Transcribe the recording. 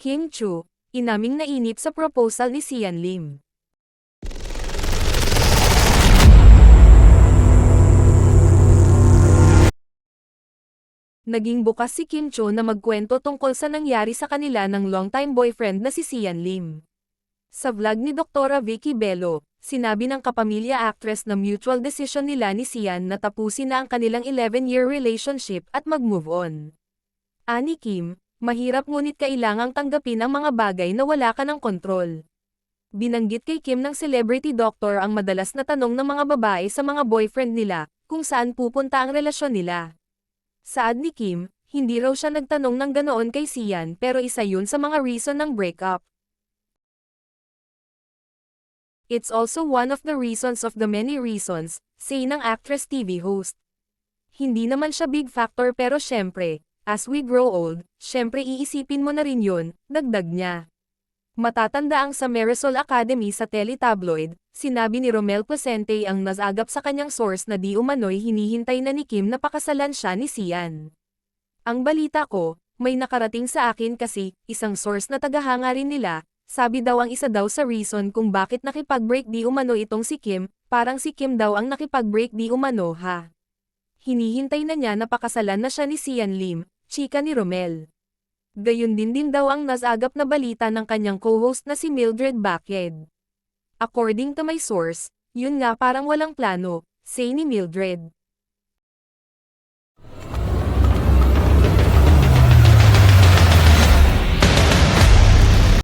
Kim Chu, inaming nainip sa proposal ni Sian Lim. Naging bukas si Kim Chu na magkwento tungkol sa nangyari sa kanila ng longtime boyfriend na si Sian Lim. Sa vlog ni Dr. Vicky Bello, sinabi ng kapamilya actress na mutual decision nila ni Sian na tapusin na ang kanilang 11-year relationship at mag-move on. Ani Kim, mahirap ngunit kailangang tanggapin ang mga bagay na wala ka ng kontrol. Binanggit kay Kim ng celebrity doctor ang madalas na tanong ng mga babae sa mga boyfriend nila, kung saan pupunta ang relasyon nila. Saad ni Kim, hindi raw siya nagtanong ng ganoon kay Sian pero isa yun sa mga reason ng breakup. It's also one of the reasons of the many reasons, say ng actress TV host. Hindi naman siya big factor pero syempre, as we grow old, syempre iisipin mo na rin yun, dagdag niya. Matatanda ang sa Marisol Academy sa teletabloid, sinabi ni Romel Placente ang nasagap sa kanyang source na di umano'y hinihintay na ni Kim na pakasalan siya ni Sian. Ang balita ko, may nakarating sa akin kasi, isang source na tagahanga rin nila, sabi daw ang isa daw sa reason kung bakit nakipag-break di umano itong si Kim, parang si Kim daw ang nakipag-break di umano ha. Hinihintay na niya na pakasalan na siya ni Sian Lim, chika ni Romel. Gayun din daw ang nasagap na balita ng kanyang co-host na si Mildred Baked. According to my source, yun nga parang walang plano, say ni Mildred.